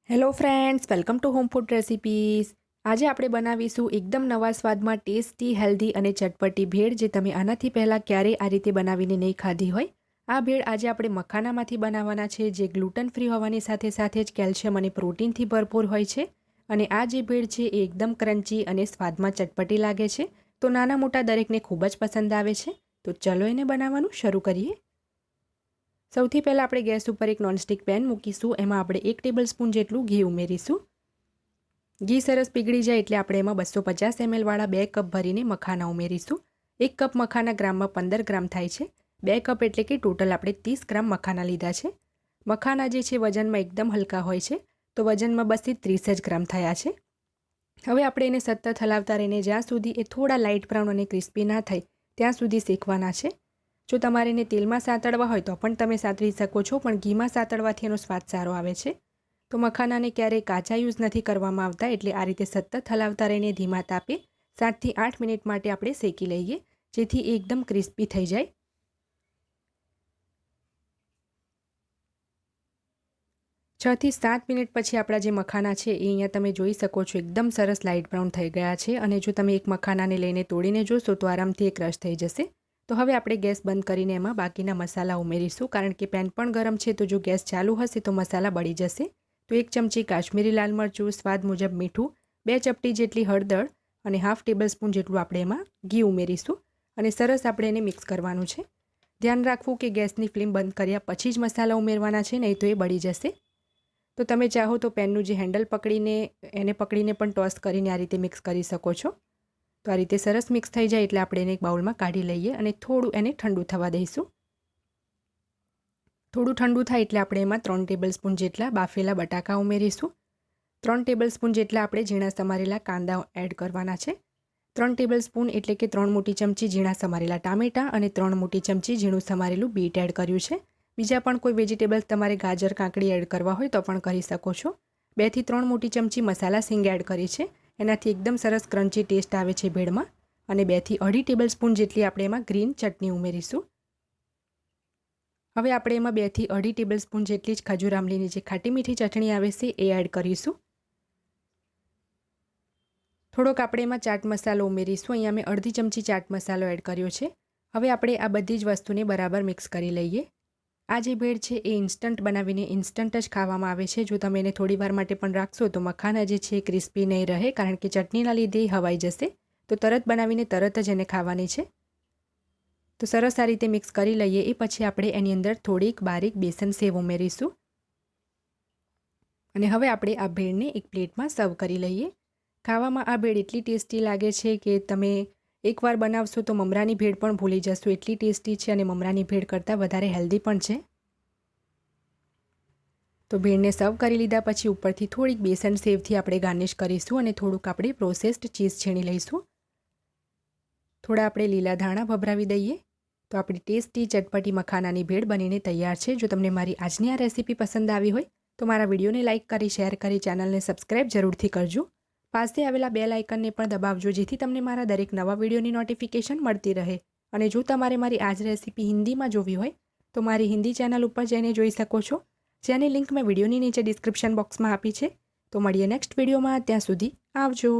Hello friends, welcome to home food recipes. આજે આપણે બનાવીશું એકદમ નવા સ્વાદમાં ટેસ્ટી, હેલ્ધી અને ચટપટી ભેળ, જે તમે આનાથી પહેલાં ક્યારેય આ રીતે બનાવીને નહીં ખાધી હોય। આ ભેળ આજે આપણે મખાનામાંથી બનાવવાના છે, જે ગ્લુટન ફ્રી હોવાની સાથે સાથે જ કેલ્શિયમ અને પ્રોટીનથી ભરપૂર હોય છે। અને આ જે ભેળ છે એ એકદમ ક્રન્ચી અને સ્વાદમાં ચટપટી લાગે છે, તો નાના મોટા દરેકને ખૂબ જ પસંદ આવે છે। તો ચલો એને બનાવવાનું શરૂ કરીએ। સૌથી પહેલાં આપણે ગેસ ઉપર એક નોનસ્ટિક પેન મૂકીશું। એમાં આપણે 1 ટેબલસ્પૂન જેટલું ઘી ઉમેરીશું। ઘી સરસ પીગળી જાય એટલે આપણે એમાં 250 ml વાળા 2 કપ ભરીને મખાના ઉમેરીશું। 1 કપ મખાના ગ્રામમાં 15 ગ્રામ થાય છે। 2 કપ એટલે કે ટોટલ આપણે 30 ગ્રામ મખાના લીધા છે। મખાના જે છે વજનમાં એકદમ હલકા હોય છે, તો વજનમાં બસ 30 જ ગ્રામ થયા છે। હવે આપણે એને સતત હલાવતા રહીને જ્યાં સુધી એ થોડા લાઇટ બ્રાઉન અને ક્રિસ્પી ના થાય ત્યાં સુધી શેકવાના છે। જો તમારે એને તેલમાં સાતળવા હોય તો પણ તમે સાતળી શકો છો, પણ ઘીમાં સાતળવાથી એનો સ્વાદ સારો આવે છે। તો મખાનાને ક્યારેય કાચા યુઝ નથી કરવામાં આવતા, એટલે આ રીતે સતત હલાવતા રહીને ધીમા તાપે 7 થી 8 મિનિટ માટે આપણે શેકી લઈએ, જેથી એ એકદમ ક્રિસ્પી થઈ જાય। 6 થી 7 મિનિટ પછી આપણા જે મખાના છે એ અહીંયા તમે જોઈ શકો છો એકદમ સરસ લાઇટ બ્રાઉન થઈ ગયા છે। અને જો તમે એક મખાનાને લઈને તોડીને જોશો તો આરામથી એ ક્રશ થઈ જશે। તો હવે આપણે ગેસ બંધ કરીને એમાં બાકીના મસાલા ઉમેરીશું, કારણ કે પેન પણ ગરમ છે, તો જો ગેસ ચાલુ હશે તો મસાલા બળી જશે। તો 1 ચમચી કાશ્મીરી લાલ મરચું, સ્વાદ મુજબ મીઠું, 2 ચપટી જેટલી હળદર અને હાફ ટેબલસ્પૂન જેટલું આપણે એમાં ઘી ઉમેરીશું અને સરસ આપણે એને મિક્સ કરવાનું છે। ધ્યાન રાખવું કે ગેસની ફ્લેમ બંધ કર્યા પછી જ મસાલા ઉમેરવાના છે, નહીં તો એ બળી જશે। તો તમે ચાહો તો પેનનું જે હેન્ડલ પકડીને પણ ટોસ કરીને આ રીતે મિક્સ કરી શકો છો। તો આ રીતે સરસ મિક્સ થઈ જાય એટલે આપણે એને એક બાઉલમાં કાઢી લઈએ અને થોડું એને ઠંડુ થવા દઈશું। થોડું ઠંડુ થાય એટલે આપણે એમાં 3 ટેબલસ્પૂન જેટલા બાફેલા બટાકા ઉમેરીશું। 3 ટેબલસ્પૂન જેટલા આપણે ઝીણા સમારેલા કાંદા એડ કરવાના છે। 3 ટેબલસ્પૂન એટલે કે 3 મોટી ચમચી ઝીણા સમારેલા ટામેટાં અને 3 મોટી ચમચી ઝીણું સમારેલું બીટ એડ કર્યું છે। બીજા પણ કોઈ વેજીટેબલ્સ તમારે ગાજર, કાકડી એડ કરવા હોય તો પણ કરી શકો છો। 2 થી 3 મોટી ચમચી મસાલા સિંગ એડ કરી છે, એનાથી એકદમ સરસ ક્રન્ચી ટેસ્ટ આવે છે ભેળમાં। અને 2 થી 2.5 ટેબલસ્પૂન જેટલી આપણે એમાં ગ્રીન ચટણી ઉમેરીશું। હવે આપણે એમાં 2 થી 2.5 ટેબલસ્પૂન જેટલી જ ખજૂર આમલીની જે ખાટી મીઠી ચટણી આવે છે એ એડ કરીશું। થોડોક આપણે એમાં ચાટ મસાલો ઉમેરીશું। અહીંયા મેં અડધી ચમચી ચાટ મસાલો એડ કર્યો છે। હવે આપણે આ બધી જ વસ્તુને બરાબર મિક્સ કરી લઈએ। આ જે ભેળ છે એ ઇન્સ્ટન્ટ બનાવીને ઇન્સ્ટન્ટ જ ખાવામાં આવે છે। જો તમે એને થોડી વાર માટે પણ રાખશો તો મખાના જે છે ક્રિસ્પી નહીં રહે, કારણ કે ચટણીના લીધે હવાઈ જશે। તો તરત બનાવીને તરત જ એને ખાવાની છે। તો સરસ આ રીતે મિક્સ કરી લઈએ। એ પછી આપણે એની અંદર થોડીક બારીક બેસન સેવ ઉમેરીશું અને હવે આપણે આ ભેળને એક પ્લેટમાં સર્વ કરી લઈએ। ખાવામાં આ ભેળ એટલી ટેસ્ટી લાગે છે કે તમે એકવાર બનાવશો તો મમરાની ભેળ પણ ભૂલી જશો, એટલી ટેસ્ટી છે અને મમરાની ભેળ કરતાં વધારે હેલ્ધી પણ છે। તો ભેળને સર્વ કરી લીધા પછી ઉપરથી થોડીક બેસન સેવથી આપણે ગાર્નિશ કરીશું અને થોડુંક આપણે પ્રોસેસ્ડ ચીઝ છીણી લઈશું। થોડા આપણે લીલા ધાણા ભભરાવી દઈએ। તો આપણી ટેસ્ટી ચટપટી મખાનાની ભેળ બનીને તૈયાર છે। જો તમને મારી આજની આ રેસીપી પસંદ આવી હોય તો મારા વિડીયોને લાઇક કરી, શેર કરી, ચેનલને સબસ્ક્રાઇબ જરૂરથી કરજો। પાસે આવેલા બેલ આઇકનને પણ દબાવજો, જેથી તમને મારા દરેક નવા વિડીયોની નોટિફિકેશન મળતી રહે। અને જો તમારે મારી આ જ રેસીપી હિન્દીમાં જોવી હોય તો મારી હિન્દી ચેનલ ઉપર જઈને જોઈ શકો છો, જેની લિંક મેં વિડીયોની નીચે ડિસ્ક્રિપ્શન બોક્સમાં આપી છે। તો મળીએ નેક્સ્ટ વિડીયોમાં, ત્યાં સુધી આવજો।